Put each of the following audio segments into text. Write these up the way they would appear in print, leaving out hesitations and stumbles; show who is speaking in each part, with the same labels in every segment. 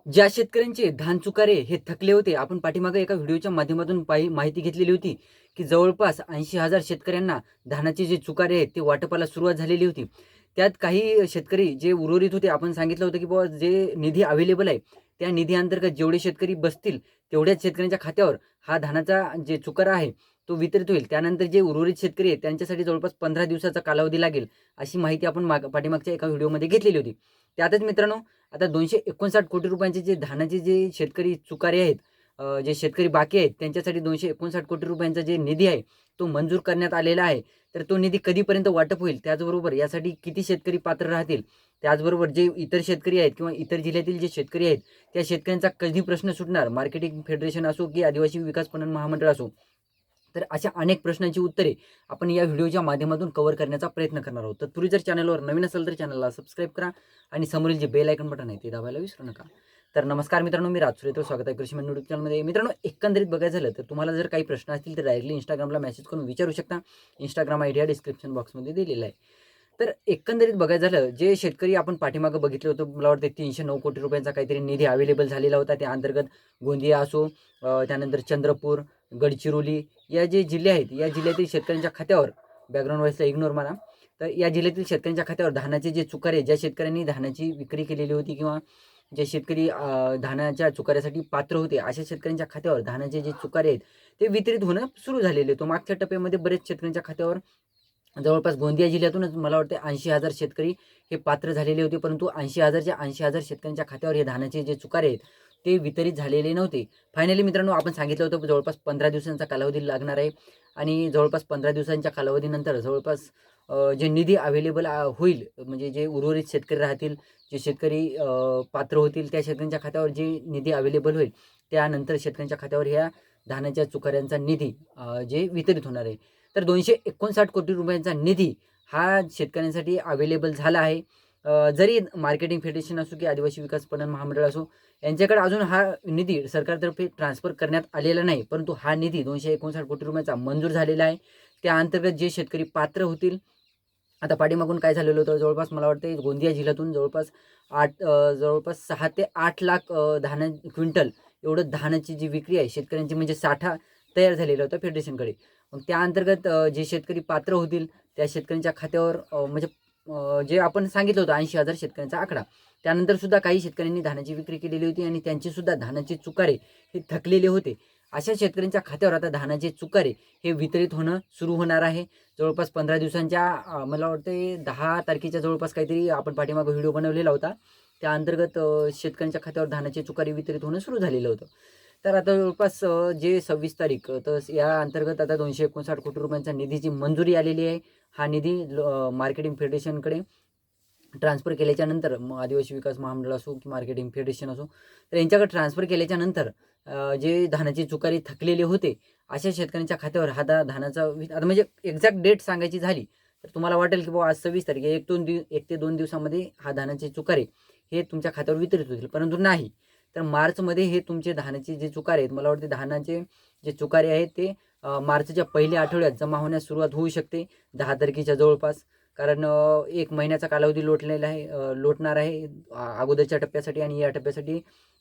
Speaker 1: ज्या शेतकऱ्यांचे धान चुकारे हे थकले होते, आपण पाठीमागे एका व्हिडिओच्या माध्यमातून माहिती घेतलेली होती की जवळपास 80,000 शेतकऱ्यांना धानाचे जे चुकारे आहेत ते वाटपाला सुरुवात झालेली होती. त्यात काही शेतकरी जे उर्वरित होते, आपण सांगितलं होतं की बाबा जे निधी अवेलेबल आहे त्या निधी अंतर्गत जेवढे शेतकरी बसतील तेवढ्याच शेतकऱ्यांच्या खात्यावर हा धानाचा जे चुकारा आहे तो वितरित होईल. त्यानंतर जे उर्वरित शेतकरी आहेत त्यांच्यासाठी जवळपास 15 दिवसाचा कालावधी लागेल, अशी माहिती आपण पाठीमागच्या एका व्हिडिओमध्ये घेतलेली होती. त्यातच मित्रांनो, आता 259 कोटी रुपयांचे जे धानाचे जे शेतकरी चुकारे आहेत, जे शेतकरी बाकी आहेत त्यांच्यासाठी 259 कोटी रुपयांचा जे निधी आहे तो मंजूर करण्यात आलेला आहे. तर तो निधी कधीपर्यंत वाटप होईल, त्याचबरोबर यासाठी किती शेतकरी पात्र राहतील, त्याचबरोबर जे इतर शेतकरी आहेत किंवा इतर जिल्ह्यातील जे शेतकरी आहेत त्या शेतकऱ्यांचा कधी प्रश्न सुटणार, मार्केटिंग फेडरेशन असो की आदिवासी विकास पणन महामंडळ असो, तर अशा अनेक प्रश्नांची उत्तरे आपण या व्हिडिओच्या माध्यमातून कव्हर करण्याचा प्रयत्न करणार आहोत. तत्पूर्वी जर चॅनलवर नवीन असेल तर चॅनलला सबस्क्राईब करा आणि समोरील जे बेल आयकॉन बटन आहे ते दाबायला विसरू नका. तर नमस्कार मित्रांनो, मी राज सुरेश, स्वागत आहे कृषी मन यूट्यूब चॅनलमध्ये. मित्रांनो, एकंदरीत बघायचं झालं तर तुम्हाला जर काही प्रश्न असतील तर डायरेक्टली इंस्टाग्रामला मेसेज करून विचारू शकता. इंस्टाग्राम आयडी डिस्क्रिप्शन बॉक्समध्ये दिलेला आहे. तर एकंदरीत बघायचं झालं, जे शेतकरी आपण पाठीमागं बघितलं होतं, मला वाटतं 309 कोटी रुपयांचा काहीतरी निधी अवेलेबल झालेला होता. त्या अंतर्गत गोंदिया असो, त्यानंतर चंद्रपूर, गडचिरोली या जे जिल्हे आहेत या जिल्ह्यातील शेतकऱ्यांच्या खात्यावर, बॅकग्राऊंड व्हॉइसला इग्नोर मारा, तर या जिल्ह्यातील शेतकऱ्यांच्या खात्यावर धानाचे जे चुकारे, ज्या शेतकऱ्यांनी धानाची विक्री केलेली होती किंवा जे शेतकरी धानाच्या चुकाऱ्यासाठी पात्र होते अशा शेतकऱ्यांच्या खात्यावर धानाचे जे चुकारे आहेत ते वितरित होणं सुरू झालेले. तो मागच्या टप्प्यामध्ये बरेच शेतकऱ्यांच्या खात्यावर जवळपास गोंदिया जिल्ह्यातूनच मला वाटते 80,000 शेतकरी हे पात्र झालेले होते, परंतु 80,000 शेतकऱ्यांच्या खात्यावर हे धानाचे जे चुकारे आहेत ते वितरित झालेले नव्हते. फायनली मित्रांनो, आपण सांगितलं होतं जवळपास 15 दिवसांचा कालावधी लागणार आहे आणि जवळपास 15 दिवसांच्या कालावधीनंतर जवळपास जे निधी अवेलेबल होईल, म्हणजे जे उर्वरित शेतकरी राहतील, जे शेतकरी पात्र होतील त्या शेतकऱ्यांच्या खात्यावर जे निधी अवेलेबल होईल त्यानंतर शेतकऱ्यांच्या खात्यावर ह्या धानाच्या चुकाऱ्यांचा निधी जे वितरित होणार आहे. तर 259 कोटी रुपयांचा निधी हा शेतकऱ्यांसाठी अवेलेबल झाला आहे. जरी मार्केटिंग फेडरेशन असो की आदिवासी विकास पणन महामंडळ असो, यांच्याकडे अजून हा निधी सरकारतर्फे ट्रान्सफर करण्यात आलेला नाही, परंतु हा निधी 259 कोटी रुपयांचा मंजूर झालेला आहे. त्या अंतर्गत जे शेतकरी पात्र होतील, आता पाठीमागून काय झालेलं होतं, जवळपास मला वाटतं गोंदिया जिल्ह्यातून जवळपास 6 ते 8 लाख क्विंटल एवढं धानाची जी विक्री आहे शेतकऱ्यांची, म्हणजे साठा तयार झालेला होता फेडरेशनकडे. मग त्या अंतर्गत जे शेतकरी पात्र होतील त्या शेतकऱ्यांच्या खात्यावर म्हणजे जे आपण सांगितलं होतं 80,000 शेतकऱ्यांचा आकडा, त्यानंतर सुद्धा काही शेतकऱ्यांनी धानाची विक्री केलेली होती आणि त्यांची सुद्धा धानाचे चुकारे हे थकलेले होते. अशा शेतकऱ्यांच्या खात्यावर आता धानाचे चुकारे हे वितरित होणं सुरू होणार आहे. जवळपास 15 दिवसांच्या मला वाटते 10 तारखेच्या जवळपास काहीतरी आपण पाठीमागं व्हिडिओ बनवलेला होता. त्या अंतर्गत शेतकऱ्यांच्या खात्यावर धानाचे चुकारे वितरित होणं सुरू झालेलं होतं. तर आता जवळपास जे 26 तारीख, तर या अंतर्गत आता 259 कोटी रुपयांच्या निधीची मंजुरी आलेली आहे. हा निधी मार्केटिंग फेडरेशनकडे ट्रान्सफर केल्याच्या नंतर, आदिवासी विकास महामंडळ असो की मार्केटिंग फेडरेशन असो, तर यांच्याकडे ट्रान्सफर केल्याच्या नंतर जे धानाचे चुकारे थकलेले होते अशा शेतकऱ्यांच्या खात्यावर हा धानाचा आता म्हणजे एक्झॅक्ट डेट सांगायची झाली तर तुम्हाला वाटेल की बाबा आज 26 तारीख आहे, 1 ते 2 दिवसामध्ये हा धानाचे चुकारे हे तुमच्या खात्यावर वितरित होतील, परंतु नाही. तर मार्चमध्ये हे तुमचे धानाचे जे चुकारे आहेत, मला वाटते धानाचे जे चुकारे आहेत ते मार्चच्या पहिल्या आठवड्यात जमा होण्यास सुरुवात होऊ शकते, 10 तारखेच्या जवळपास. कारण 1 महिन्याचा कालावधी लोटलेला आहे, लोटणार आहे अगोदरच्या टप्प्यासाठी आणि या टप्प्यासाठी.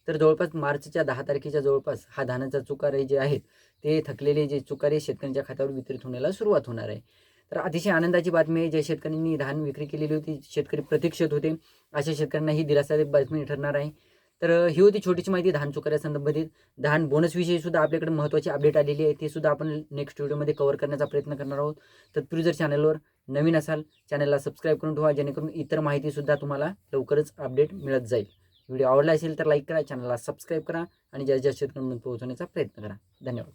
Speaker 1: तर जवळपास मार्चच्या 10 तारखेच्या जवळपास हा धानाचा चुकारे जे आहेत ते थकलेले जे चुकारे शेतकऱ्यांच्या खात्यावर वितरित होण्याला सुरुवात होणार आहे. तर अतिशय आनंदाची बातमी आहे. ज्या शेतकऱ्यांनी धान विक्री केलेली होती, शेतकरी प्रतीक्षेत होते, अशा शेतकऱ्यांना ही दिलासादायक बातमी ठरणार आहे. तर ही होती छोटीशी माहिती धान चुकाऱ्यासंबंधित. धान बोनसविषयी सुद्धा आपल्याकडे महत्त्वाची अपडेट आलेली आहे, ते सुद्धा आपण नेक्स्ट व्हिडिओमध्ये कव्हर करण्याचा प्रयत्न करणार आहोत. तत्पूर्वी जर चॅनलवर नवीन असाल चॅनलला सबस्क्राईब करून ठेवा, जेणेकरून इतर माहितीसुद्धा तुम्हाला लवकरच अपडेट मिळत जाईल. व्हिडिओ आवडला असेल तर लाईक करा, चॅनलला सबस्क्राईब करा आणि जास्तीत जास्त शेतकऱ्यांपर्यंत पोहोचवण्याचा प्रयत्न करा. धन्यवाद.